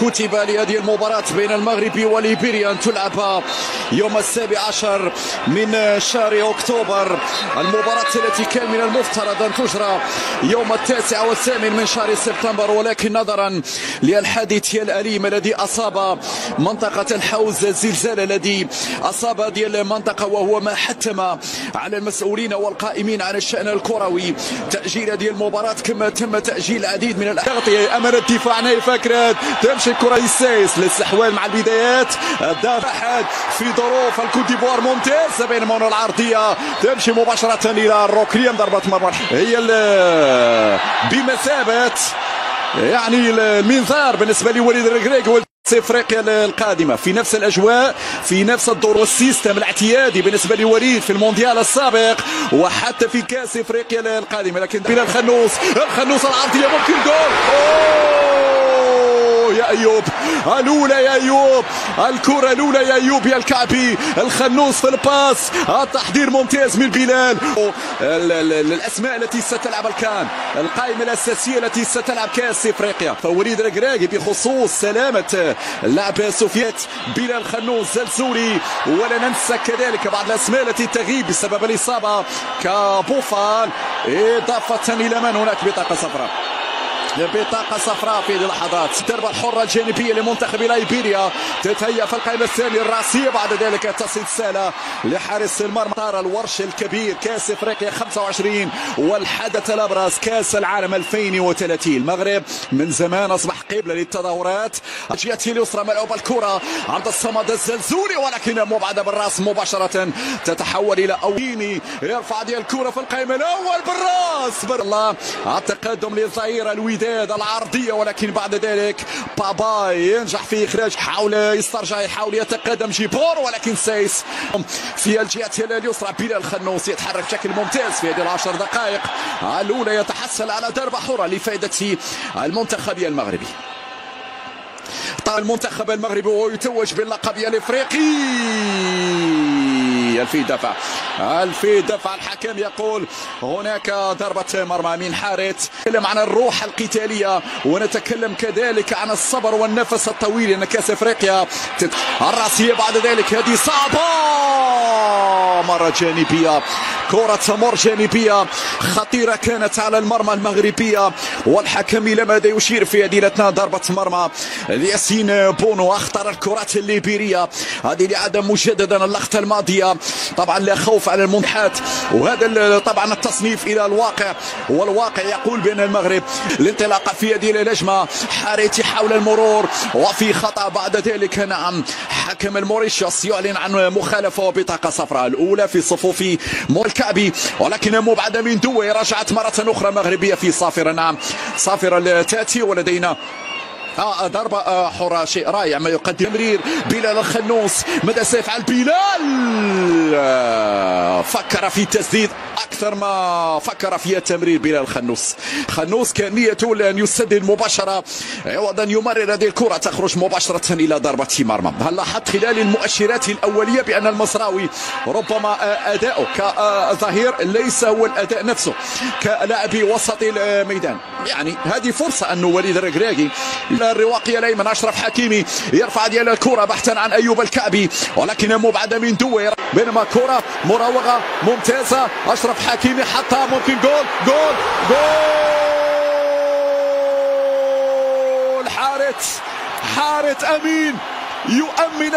كتب لهذه المباراة بين المغرب وليبيريا أن تلعب يوم 17 من شهر أكتوبر. المباراة التي كان من المفترض أن تجرى يوم 9 و8 من شهر سبتمبر، ولكن نظرا للحادث الأليم الذي أصاب منطقة الحوز، الزلزال الذي أصاب هذه المنطقة، وهو ما حتم على المسؤولين والقائمين على الشأن الكروي تأجيل هذه المباراة، كما تم تأجيل العديد من التغطية أمام الدفاع. نايف فكرت تمشي الكرة للسايس للاستحواذ مع البدايات، الدافع في ظروف الكوت ديفوار ممتازة، بينما العرضية تمشي مباشرة إلى الركنية، ضربة مرمى هي بمثابة يعني المنظار بالنسبة لوليد الركراكي افريقيا القادمه، في نفس الاجواء، في نفس الدور والسيستم الاعتيادي بالنسبه لوليد في المونديال السابق وحتى في كاس افريقيا القادمه. لكن بين الخنوس العرضيه ممكن جول. يا ايوب الاولى، يا ايوب الكره الاولى، يا ايوب يا الكعبي، الخنوس في الباس، التحضير ممتاز من بلال. الاسماء التي ستلعب الكان، القائمه الاساسيه التي ستلعب كاس افريقيا، فوليد الركراكي بخصوص سلامه اللاعب سوفيات، بلال خنوس، زلزولي، ولا ننسى كذلك بعض الاسماء التي تغيب بسبب الاصابه كبوفال، اضافه الى من هناك بطاقه صفراء، بطاقة صفراء في اللحظات. الضربة الحرة الجانبية لمنتخب ليبيريا تتهيأ في القائمة الثانية الرأسية، بعد ذلك تصل السالة لحارس المرمى. طار الورش الكبير كاس افريقيا 25 والحدث الابرز كاس العالم 2030. المغرب من زمان اصبح قبلة للتظاهرات. الجهة اليسرى ملعوبة الكرة عند الصمد الزلزولي، ولكن مبعدة بالراس مباشرة تتحول الى اويني، يرفع ديال الكرة في القائمة الاول بالراس الله. التقدم للظهير الوداد العرضية، ولكن بعد ذلك باباي ينجح في إخراج، حاول يسترجع، يحاول يتقدم جيبور، ولكن سايس في الجهة اليسرى. بلال خنوس يتحرك بشكل ممتاز في هذه العشر دقائق الأولى، يتحصل على ضربة حرة لفائدة المنتخب المغربي. طال المنتخب المغربي ويتوج باللقب الافريقي. الفي دفع الحكم يقول هناك ضربة مرمى من حارت. نتكلم عن الروح القتالية ونتكلم كذلك عن الصبر والنفس الطويل، ان كاس افريقيا الرأسية. بعد ذلك هذه صعبة، مرة جانبية، كرة تمر جانبية خطيرة كانت على المرمى المغربية، والحكم إلى ماذا يشير في هذه الأثناء؟ ضربة مرمى ياسين بونو أخطر الكرات الليبيرية هذه لعدم مجددا اللقطة الماضية. طبعا لا خوف على المنحات، وهذا طبعا التصنيف إلى الواقع، والواقع يقول بأن المغرب الانطلاقة في هذه الهجمة. حارتي حاول المرور وفي خطأ بعد ذلك. نعم، حكم الموريشيوس يعلن عن مخالفة وبطاقة صفراء الأولى في صفوف الكعبي، ولكن مبعدة من دوي. رجعت مرة أخرى مغربية في صافرة. نعم، صافرة تأتي ولدينا ضربة حرة، شيء رائع ما يقدم. تمرير بلال الخنوس، ماذا سيفعل بلال؟ فكر في تسديد أكثر ما فكر في التمرير. بلال خنوس كان نيته أن يسدد مباشرة عوضا يمرر هذه الكرة تخرج مباشرة إلى ضربة مرمى. هل لاحظت خلال المؤشرات الأولية بأن المصراوي ربما أداؤه كظهير ليس هو الأداء نفسه كلاعب وسط الميدان؟ يعني هذه فرصة أن وليد الركراكي الرواقي الايمن اشرف حكيمي يرفع ديال الكره بحثا عن ايوب الكعبي، ولكن مبعده من دوير، بينما كره مراوغه ممتازه. اشرف حكيمي حتى ممكن جول حارت امين يؤمن